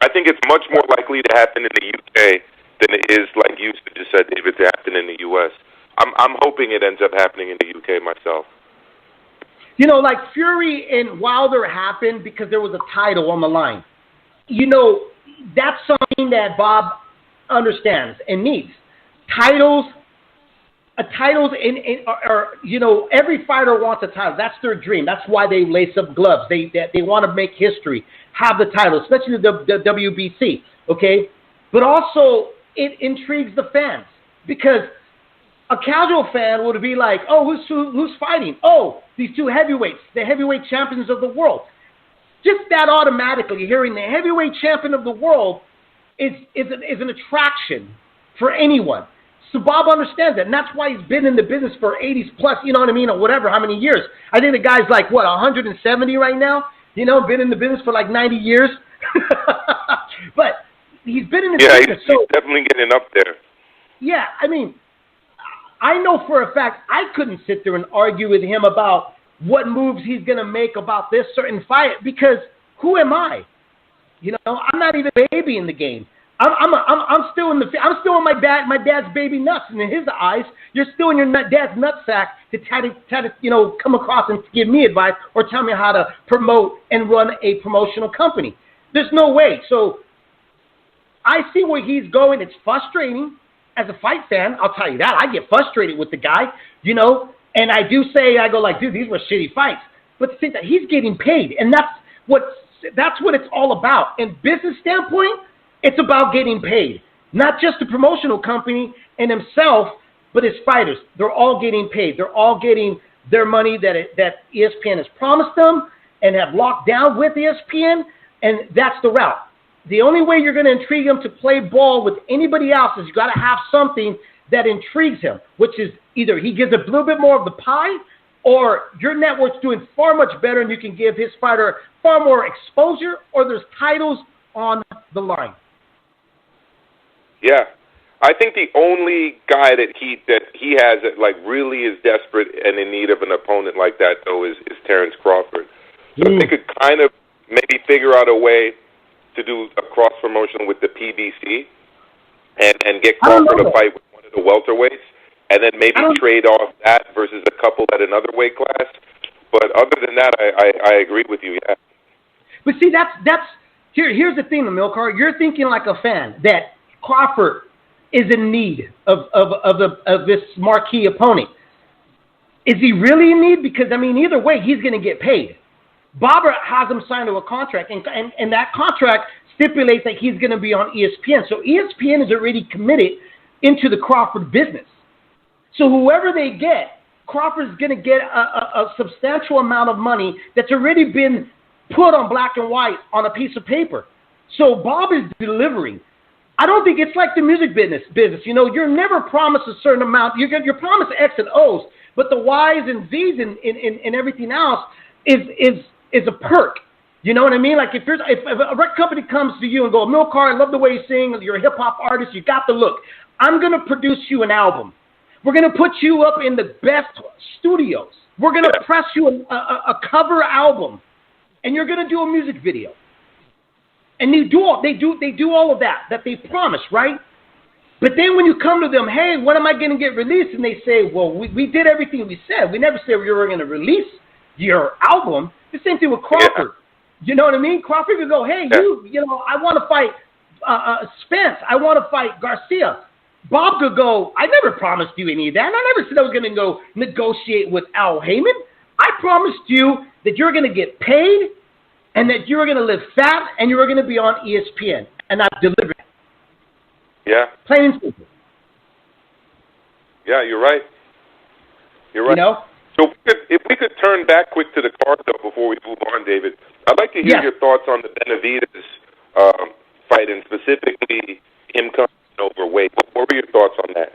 I think it's much more likely to happen in the UK than it is, like you just said, David, to happen in the US. I'm hoping it ends up happening in the UK myself. You know, like Fury and Wilder happened because there was a title on the line. You know, that's something that Bob understands and needs. Titles, you know, every fighter wants a title. That's their dream. That's why they lace up gloves. They want to make history, have the title, especially the WBC, okay? But also, it intrigues the fans because a casual fan would be like, oh, who's fighting? Oh, these two heavyweights, the heavyweight champions of the world. Just that automatically, hearing the heavyweight champion of the world is an attraction for anyone. So Bob understands that, and that's why he's been in the business for 80s plus, you know what I mean, or whatever, how many years. I think the guy's like, what, 170 right now? You know, been in the business for like 90 years. But he's been in the business. Yeah, he's definitely getting up there. Yeah, I mean, I know for a fact I couldn't sit there and argue with him about what moves he's going to make about this certain fight because who am I? You know, I'm not even a baby in the game. I'm still in my dad's baby nuts, and in his eyes, you're still in your dad's nutsack to try to you know, come across and give me advice or tell me how to promote and run a promotional company. There's no way. So I see where he's going. It's frustrating as a fight fan. I'll tell you that. I get frustrated with the guy, you know, and I go like, dude, these were shitty fights. But the thing that he's getting paid, and that's what it's all about. In business standpoint, it's about getting paid. Not just the promotional company and himself, but his fighters. They're all getting paid. They're all getting their money that ESPN has promised them and have locked down with ESPN, and that's the route. The only way you're going to intrigue him to play ball with anybody else is you got to have something that intrigues him, which is either he gives a little bit more of the pie or your network's doing far much better and you can give his fighter far more exposure or there's titles on the line. Yeah. I think the only guy that he has that like really is desperate and in need of an opponent like that though is Terrence Crawford. So if they could kind of maybe figure out a way to do a cross promotion with the PBC and get Crawford to fight with one of the welterweights and then maybe trade off that versus a couple at another weight class. But other than that, I agree with you, yeah. But see, here's the thing, Amilcar. You're thinking like a fan that Crawford is in need of this marquee opponent. Is he really in need? Because, I mean, either way, he's going to get paid. Bob has him signed to a contract, and that contract stipulates that he's going to be on ESPN. So ESPN is already committed into the Crawford business. So whoever they get, Crawford's going to get a substantial amount of money that's already been put on black and white on a piece of paper. So Bob is delivering. I don't think it's like the music business. You know, you're never promised a certain amount. You're promised X and O's, but the Y's and Z's and everything else is a perk. You know what I mean? Like if a record company comes to you and go, Milcar, I love the way you sing. You're a hip hop artist. You got the look. I'm going to produce you an album. We're going to put you up in the best studios. We're going to press you a cover album, and you're going to do a music video. And they do all of that they promise, right? But then when you come to them, hey, when am I going to get released? And they say, well, we did everything we said. We never said we were going to release your album. The same thing with Crawford. Yeah. You know what I mean? Crawford could go, hey, you know, I want to fight Spence. I want to fight Garcia. Bob could go, I never promised you any of that. And I never said I was going to go negotiate with Al Heyman. I promised you that you're going to get paid and that you were going to live fat and you were going to be on ESPN. And I've delivered. Yeah. Plain and simple. Yeah, you're right. You're right. You know? So if we could turn back quick to the card, though, before we move on, David, I'd like to hear your thoughts on the Benavidez fight, and specifically him coming overweight. What were your thoughts on that?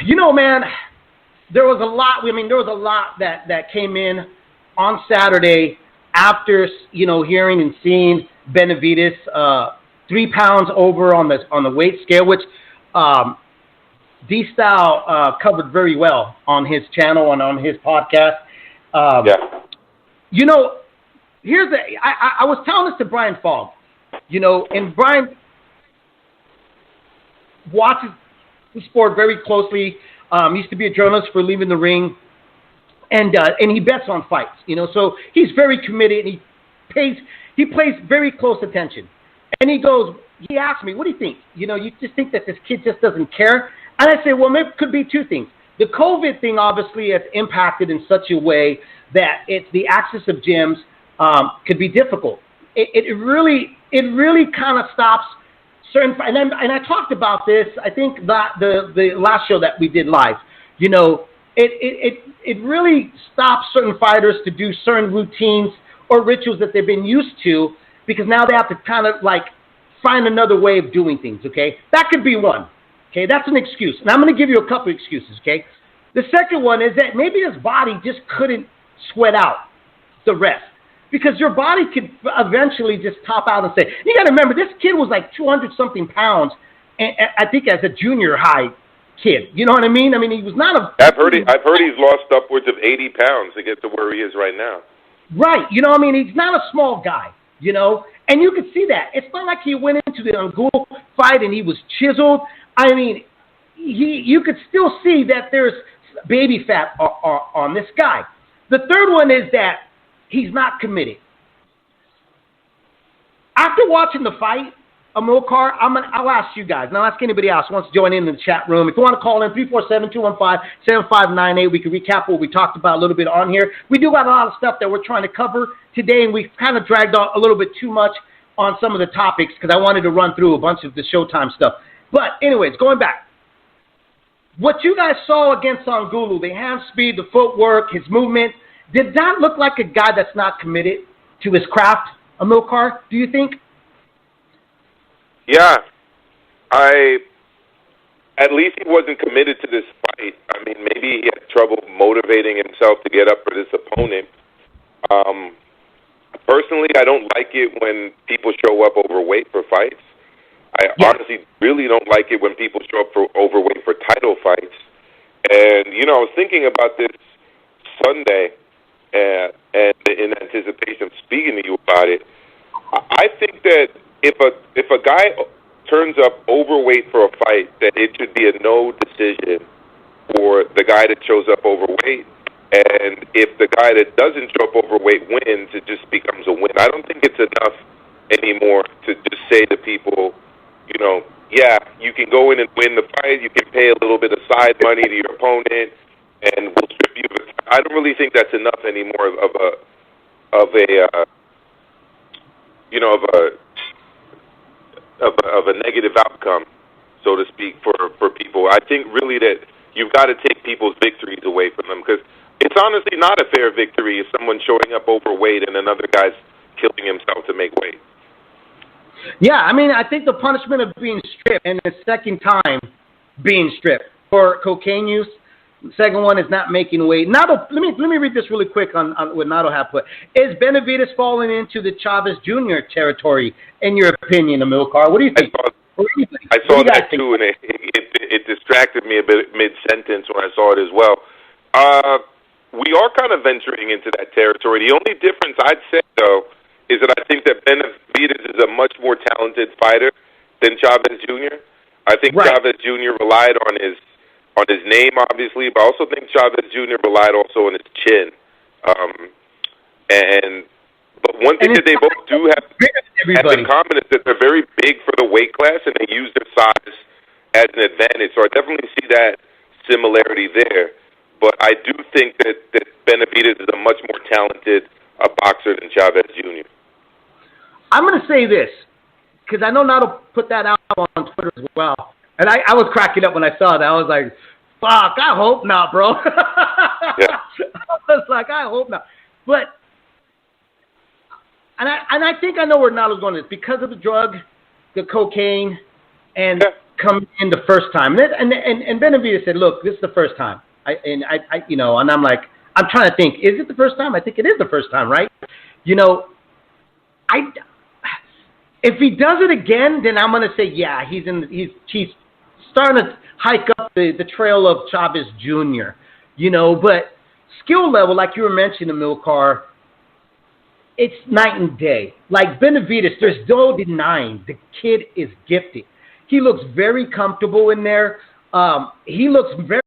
You know, man, there was a lot. I mean, there was a lot that came in on Saturday after, you know, hearing and seeing Benavidez 3 pounds over on the weight scale, which D-Style covered very well on his channel and on his podcast. You know, I was telling this to Brian Fogg. You know, and Brian watches the sport very closely. Used to be a journalist for Leaving the Ring, and he bets on fights. You know, so he's very committed. And he plays very close attention. And he asked me, "What do you think? You know, you just think that this kid just doesn't care?" And I say, "Well, maybe it could be two things. The COVID thing obviously has impacted in such a way that the access of gyms could be difficult. It really kind of stops certain. And I talked about this. I think that the last show that we did live. You know, it really stops certain fighters to do certain routines or rituals that they've been used to, because now they have to kind of like find another way of doing things. Okay, that could be one. Okay, that's an excuse, and I'm going to give you a couple excuses. Okay, the second one is that maybe his body just couldn't sweat out the rest, because your body could eventually just top out and say, you got to remember, this kid was like 200-something pounds, and I think as a junior high kid. You know what I mean? I mean, he was not a... I've heard he's lost upwards of 80 pounds to get to where he is right now. Right. You know what I mean? He's not a small guy, you know? And you can see that. It's not like he went into the Angulo fight and he was chiseled. I mean, you could still see that there's baby fat on this guy. The third one is that he's not committed. After watching the fight, Amilcar, I'll ask you guys, and I'll ask anybody else who wants to join in the chat room. If you want to call in, 347-215-7598, we can recap what we talked about a little bit on here. We do got a lot of stuff that we're trying to cover today, and we've kind of dragged on a little bit too much on some of the topics because I wanted to run through a bunch of the Showtime stuff. But anyways, going back, what you guys saw against Angulo, the hand speed, the footwork, his movement, did that look like a guy that's not committed to his craft, Amilcar, do you think? Yeah. At least he wasn't committed to this fight. I mean, maybe he had trouble motivating himself to get up for this opponent. Personally, I don't like it when people show up overweight for fights. I honestly really don't like it when people show up for overweight for title fights. And, you know, I was thinking about this Sunday, and in anticipation of speaking to you about it. I think that if a guy turns up overweight for a fight, that it should be a no decision for the guy that shows up overweight. And if the guy that doesn't show up overweight wins, it just becomes a win. I don't think it's enough anymore to just say to people, you know, yeah, you can go in and win the fight. You can pay a little bit of side money to your opponent, and we'll strip you. I don't really think that's enough anymore of a negative outcome, so to speak, for people. I think really that you've got to take people's victories away from them, because it's honestly not a fair victory if someone's showing up overweight and another guy's killing himself to make weight. Yeah, I mean, I think the punishment of being stripped and the second time being stripped for cocaine use. The second one is not making weight. Nato, let me read this really quick on what Nato had put. Is Benavidez falling into the Chavez Jr. territory, in your opinion, Amilcar? What do you think? I saw that too, and it distracted me a bit mid-sentence when I saw it as well. We are kind of venturing into that territory. The only difference I'd say, though, is that I think that Benavidez is a much more talented fighter than Chavez Jr. I think Chavez Jr. relied on his name, obviously, but I also think Chavez Jr. relied also on his chin. But one thing that they both do have in common is that they're very big for the weight class, and they use their size as an advantage. So I definitely see that similarity there. But I do think that Benavidez is a much more talented boxer than Chavez Jr. I'm going to say this, because I know Nato put that out on Twitter as well. And I was cracking up when I saw that. I was like, fuck, I hope not, bro. Yeah. I was like, I hope not. But, and I think I know where Nato's going with this. Because of the drug, the cocaine, and coming in the first time. And Benavidez said, look, this is the first time. And I'm like, I'm trying to think, is it the first time? I think it is the first time, right? You know, if he does it again, then I'm going to say, yeah, he's starting to hike up the trail of Chavez Jr., you know, but skill level, like you were mentioning, Amilcar, it's night and day. Like Benavidez, there's no denying the kid is gifted. He looks very comfortable in there. He looks very